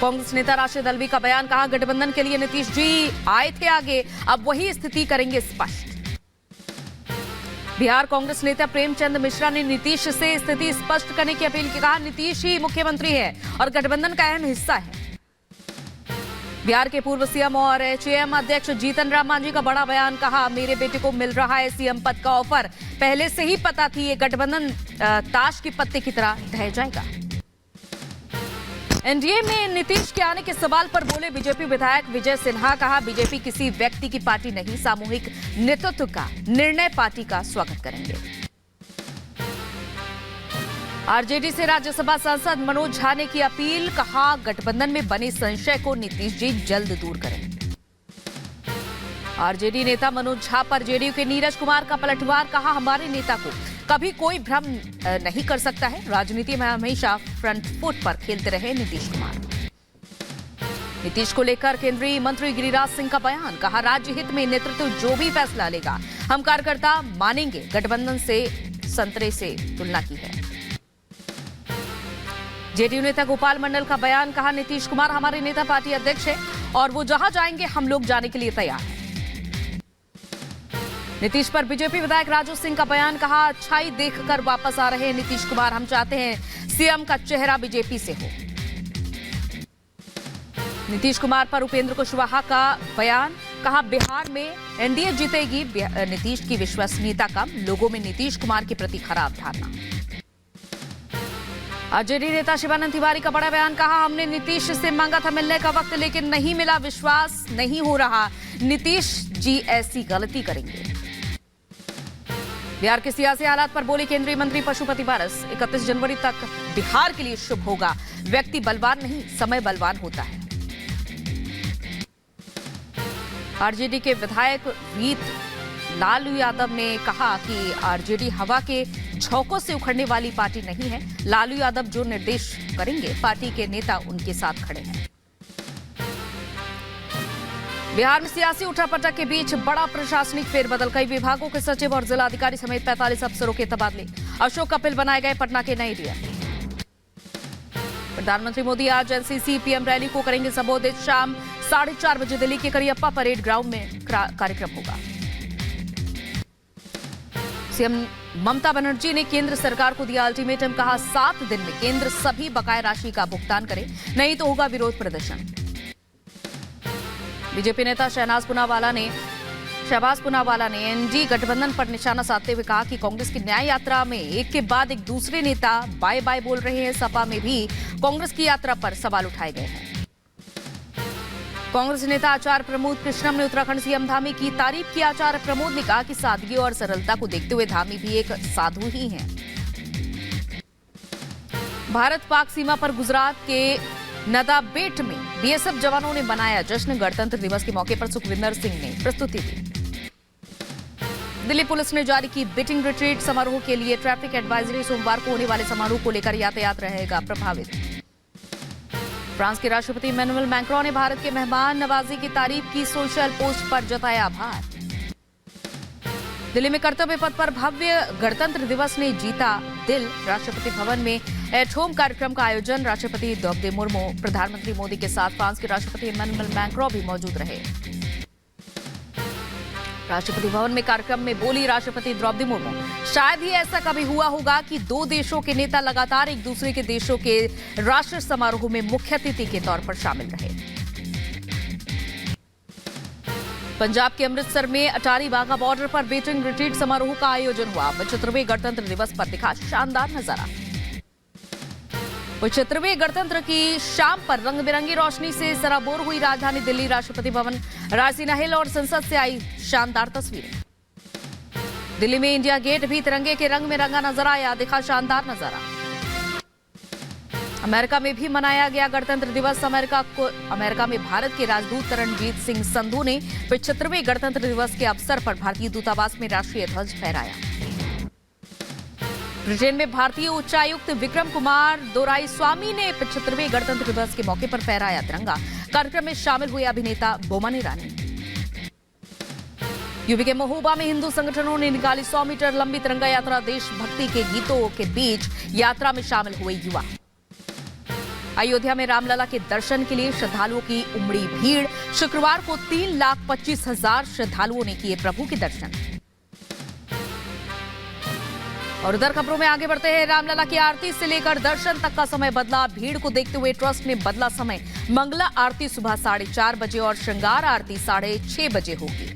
कांग्रेस नेता राशिद अल्वी का बयान, कहा गठबंधन के लिए नीतीश जी आए थे आगे, अब वही स्थिति करेंगे स्पष्ट। बिहार कांग्रेस नेता प्रेमचंद मिश्रा ने नीतीश से स्थिति स्पष्ट करने की अपील की, कहा नीतीश ही मुख्यमंत्री है और गठबंधन का अहम हिस्सा है। बिहार के पूर्व सीएम और एचएएम अध्यक्ष जीतन राम मांझी का बड़ा बयान, कहा मेरे बेटे को मिल रहा है सीएम पद का ऑफर, पहले से ही पता थी ये गठबंधन ताश के पत्ते की तरह ढह जाएगा। एनडीए में नीतीश के आने के सवाल पर बोले बीजेपी विधायक विजय सिन्हा, कहा बीजेपी किसी व्यक्ति की पार्टी नहीं, सामूहिक नेतृत्व का निर्णय पार्टी का स्वागत करेंगे। आरजेडी से राज्यसभा सांसद मनोज झा ने की अपील, कहा गठबंधन में बने संशय को नीतीश जी जल्द दूर करें। आरजेडी नेता मनोज झा पर जेडीयू के नीरज कुमार का पलटवार, कहा हमारे नेता को कभी कोई भ्रम नहीं कर सकता है, राजनीति में हमेशा फ्रंट फुट पर खेलते रहे नीतीश कुमार। नीतीश को लेकर केंद्रीय मंत्री गिरिराज सिंह का बयान, कहा राज्य हित में नेतृत्व जो भी फैसला लेगा हम कार्यकर्ता मानेंगे, गठबंधन से संतरे से तुलना की है। जेडीयू नेता गोपाल मंडल का बयान, कहा नीतीश कुमार हमारे नेता पार्टी अध्यक्ष है और वो जहां जाएंगे हम लोग जाने के लिए तैयार हैं। नीतीश पर बीजेपी विधायक राजू सिंह का बयान, कहा अच्छाई देखकर वापस आ रहे हैं नीतीश कुमार, हम चाहते हैं सीएम का चेहरा बीजेपी से हो। नीतीश कुमार पर उपेंद्र कुशवाहा का बयान, कहा बिहार में एनडीए जीतेगी, नीतीश की विश्वसनीयता कम, लोगों में नीतीश कुमार के प्रति खराब धारणा। आरजेडी नेता शिवानंद तिवारी का बड़ा बयान, कहा हमने नीतीश से मांगा था मिलने का वक्त, लेकिन नहीं मिला, विश्वास नहीं हो रहा, नीतीश जी ऐसी गलती करेंगे। बिहार के सियासी हालात पर बोले केंद्रीय मंत्री पशुपति पारस, 31 जनवरी तक बिहार के लिए शुभ होगा, व्यक्ति बलवान नहीं समय बलवान होता है। आरजेडी के विधायक वीत लालू यादव ने कहा कि आरजेडी हवा के झोंकों से उखड़ने वाली पार्टी नहीं है, लालू यादव जो निर्देश करेंगे पार्टी के नेता उनके साथ खड़े हैं। बिहार में सियासी उठापटक के बीच बड़ा प्रशासनिक फेरबदल, कई विभागों के सचिव और जिलाधिकारी समेत 45 अफसरों के तबादले, अशोक कपिल बनाए गए पटना के नए डीएम। प्रधानमंत्री मोदी आज एनसीसी पीएम रैली को करेंगे संबोधित, शाम 4:30 बजे दिल्ली के करियप्पा परेड ग्राउंड में कार्यक्रम होगा। सीएम ममता बनर्जी ने केंद्र सरकार को दिया अल्टीमेटम, कहा 7 दिन में केंद्र सभी बकाया राशि का भुगतान करे, नहीं तो होगा विरोध प्रदर्शन। बीजेपी नेता शहबाज पूनावाला ने एनडीए गठबंधन पर निशाना साधते हुए कहा कि कांग्रेस की न्याय यात्रा में एक के बाद एक दूसरे नेता बाय बाय बोल रहे हैं, सपा में भी कांग्रेस की यात्रा पर सवाल उठाए गए हैं। कांग्रेस नेता आचार्य प्रमोद कृष्णम ने उत्तराखंड सीएम धामी की तारीफ की, आचार्य प्रमोद ने कहा कि सादगी और सरलता को देखते हुए धामी भी एक साधु ही हैं। भारत पाक सीमा पर गुजरात के नदाबेट में बीएसएफ जवानों ने मनाया जश्न, गणतंत्र दिवस के मौके पर सुखविंदर सिंह ने प्रस्तुति दी। दिल्ली पुलिस ने जारी की बीटिंग रिट्रीट समारोह के लिए ट्रैफिक एडवाइजरी, सोमवार को होने वाले समारोह को लेकर यातायात रहेगा प्रभावित। फ्रांस के राष्ट्रपति इमैनुअल मैक्रों ने भारत के मेहमान नवाजी की तारीफ की, सोशल पोस्ट पर जताया आभार। दिल्ली में कर्तव्य पथ पर भव्य गणतंत्र दिवस ने जीता दिल, राष्ट्रपति भवन में एट होम कार्यक्रम का आयोजन, राष्ट्रपति द्रौपदी मुर्मू प्रधानमंत्री मोदी के साथ फ्रांस के राष्ट्रपति इमैनुअल मैक्रों भी मौजूद रहे। राष्ट्रपति भवन में कार्यक्रम में बोली राष्ट्रपति द्रौपदी मुर्मू, शायद ही ऐसा कभी हुआ होगा कि 2 देशों के नेता लगातार एक दूसरे के देशों के राष्ट्र समारोह में मुख्य अतिथि के तौर पर शामिल रहे। पंजाब के अमृतसर में अटारी वाघा बॉर्डर पर बीटिंग रिट्रीट समारोह का आयोजन हुआ। 75वें गणतंत्र दिवस पर दिखा शानदार नजारा। 75वें गणतंत्र की शाम पर रंग बिरंगी रोशनी से सराबोर हुई राजधानी दिल्ली, राष्ट्रपति भवन, रायसीना हिल और संसद से आई शानदार तस्वीरें। दिल्ली में इंडिया गेट भी तिरंगे के रंग में रंगा नजर आया, दिखा शानदार नजारा। अमेरिका में भी मनाया गया गणतंत्र दिवस। अमेरिका में भारत के राजदूत रणजीत सिंह संधू ने 75वें गणतंत्र दिवस के अवसर पर भारतीय दूतावास में राष्ट्रीय ध्वज फहराया। ब्रिटेन में भारतीय उच्चायुक्त विक्रम कुमार दोराईस्वामी ने 75वें गणतंत्र दिवस के मौके पर फहराया तिरंगा। कार्यक्रम में शामिल हुए अभिनेता बोमन ईरानी। यूपी के महोबा में हिंदू संगठनों ने निकाली 100 मीटर लंबी तिरंगा यात्रा। देशभक्ति के गीतों के बीच यात्रा में शामिल हुए युवा। अयोध्या में रामलला के दर्शन के लिए श्रद्धालुओं की उमड़ी भीड़। शुक्रवार को 3,25,000 श्रद्धालुओं ने किए प्रभु के दर्शन। और उधर खबरों में आगे बढ़ते हैं। रामलला की आरती से लेकर दर्शन तक का समय बदला। भीड़ को देखते हुए ट्रस्ट ने बदला समय। मंगला आरती सुबह 4:30 बजे और श्रृंगार आरती 6:30 बजे होगी।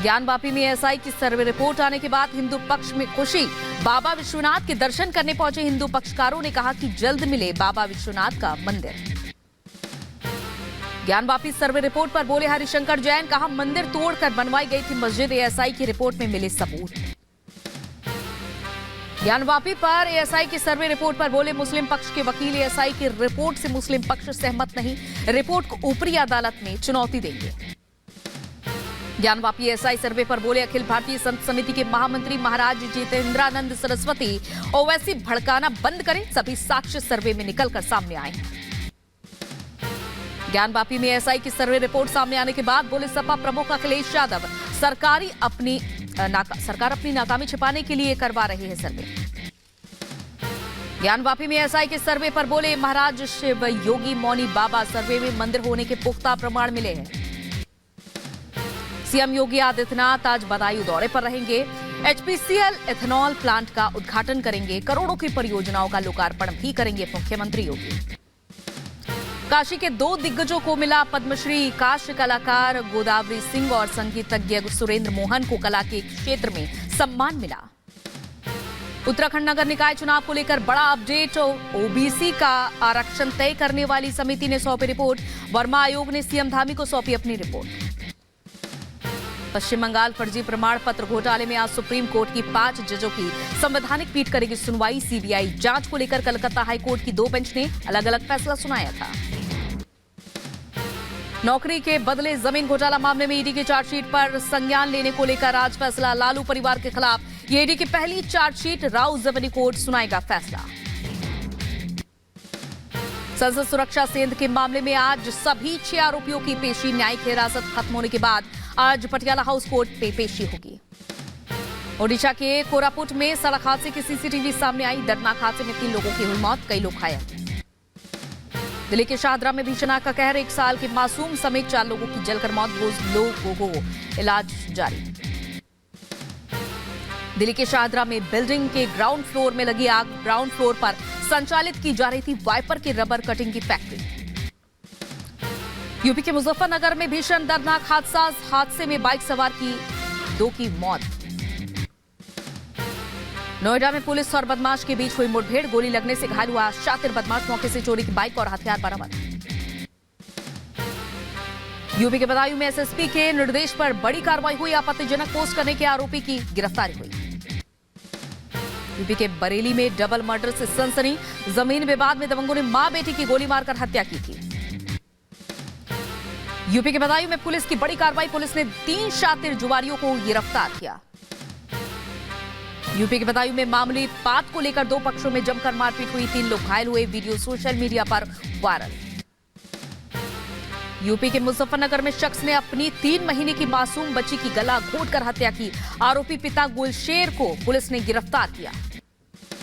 ज्ञानवापी में एएसआई की सर्वे रिपोर्ट आने के बाद हिंदू पक्ष में खुशी। बाबा विश्वनाथ के दर्शन करने पहुंचे हिंदू पक्षकारों ने कहा कि जल्द मिले बाबा विश्वनाथ का मंदिर। ज्ञानवापी सर्वे रिपोर्ट पर बोले हरिशंकर जैन, कहा मंदिर तोड़कर बनवाई गई थी मस्जिद। एएसआई की रिपोर्ट में मिले सबूत। ज्ञानवापी पर एएसआई की सर्वे रिपोर्ट पर बोले मुस्लिम पक्ष के वकील, एएसआई की रिपोर्ट से मुस्लिम पक्ष सहमत नहीं, रिपोर्ट को ऊपरी अदालत में चुनौती देंगे। ज्ञानवापी एएसआई सर्वे पर बोले अखिल भारतीय संत समिति के महामंत्री महाराज जितेंद्रानंद सरस्वती, ओवैसी भड़काना बंद करें, सभी साक्ष्य सर्वे में निकलकर सामने आए हैं। ज्ञानवापी में एएसआई की सर्वे रिपोर्ट सामने आने के बाद बोले सपा प्रमुख अखिलेश यादव, सरकार अपनी नाकामी छिपाने के लिए करवा रही है सर्वे। ज्ञानवापी में एएसआई के सर्वे पर बोले महाराज शिव योगी मौनी बाबा, सर्वे में मंदिर होने के पुख्ता प्रमाण मिले हैं। सीएम योगी आदित्यनाथ आज बदायूं दौरे पर रहेंगे। एचपीसीएल एथेनॉल प्लांट का उद्घाटन करेंगे। करोड़ों की परियोजनाओं का लोकार्पण भी करेंगे मुख्यमंत्री योगी। काशी के 2 दिग्गजों को मिला पद्मश्री। काश्य कलाकार गोदावरी सिंह और संगीतज्ञ सुरेंद्र मोहन को कला के क्षेत्र में सम्मान मिला। उत्तराखंड नगर निकाय चुनाव को लेकर बड़ा अपडेट। ओबीसी का आरक्षण तय करने वाली समिति ने सौंपी रिपोर्ट। वर्मा आयोग ने सीएम धामी को सौंपी अपनी रिपोर्ट। पश्चिम बंगाल फर्जी प्रमाण पत्र घोटाले में आज सुप्रीम कोर्ट की 5 जजों की संवैधानिक पीठ करेगी सुनवाई। सीबीआई जांच को लेकर कलकत्ता हाईकोर्ट की 2 बेंच ने अलग अलग फैसला सुनाया था। नौकरी के बदले जमीन घोटाला मामले में ईडी की चार्जशीट पर संज्ञान लेने को लेकर आज फैसला। लालू परिवार के खिलाफ ईडी की पहली चार्जशीट, राउ जबनी कोर्ट सुनाएगा फैसला। संसद सुरक्षा सेंध के मामले में आज सभी 6 आरोपियों की पेशी। न्यायिक हिरासत खत्म होने के बाद आज पटियाला हाउस कोर्ट में पेशी होगी। ओडिशा के कोरापुट में सड़क हादसे की सीसीटीवी सामने आई। दर्दनाक हादसे में 3 लोगों की हुई मौत, कई लोग घायल। दिल्ली के शाहदरा में भीषण आग का कहर। 1 साल के मासूम समेत 4 लोगों की जलकर मौत। 2 लोगों को इलाज जारी। दिल्ली के शाहदरा में बिल्डिंग के ग्राउंड फ्लोर में लगी आग। ग्राउंड फ्लोर पर संचालित की जा रही थी वाइपर की रबर कटिंग की फैक्ट्री। यूपी के मुजफ्फरनगर में भीषण दर्दनाक हादसा। हादसे में बाइक सवार 2 की मौत। नोएडा में पुलिस और बदमाश के बीच हुई मुठभेड़। गोली लगने से घायल हुआ शातिर बदमाश। मौके से चोरी की बाइक और हथियार बरामद। यूपी के बदायूं में एसएसपी के निर्देश पर बड़ी कार्रवाई हुई। आपत्तिजनक पोस्ट करने के आरोपी की गिरफ्तारी हुई। यूपी के बरेली में डबल मर्डर से सनसनी। जमीन विवाद में दबंगों ने मां बेटी की गोली मारकर हत्या की थी। यूपी के बदायूं में पुलिस की बड़ी कार्रवाई। पुलिस ने 3 शातिर जुआरियों को गिरफ्तार किया। यूपी के बदायूं में मामूली बात को लेकर 2 पक्षों में जमकर मारपीट हुई। 3 लोग घायल हुए। वीडियो सोशल मीडिया पर वायरल। यूपी के मुजफ्फरनगर में शख्स ने अपनी 3 महीने की मासूम बच्ची की गला घोंटकर हत्या की। आरोपी पिता गुलशेर को पुलिस ने गिरफ्तार किया।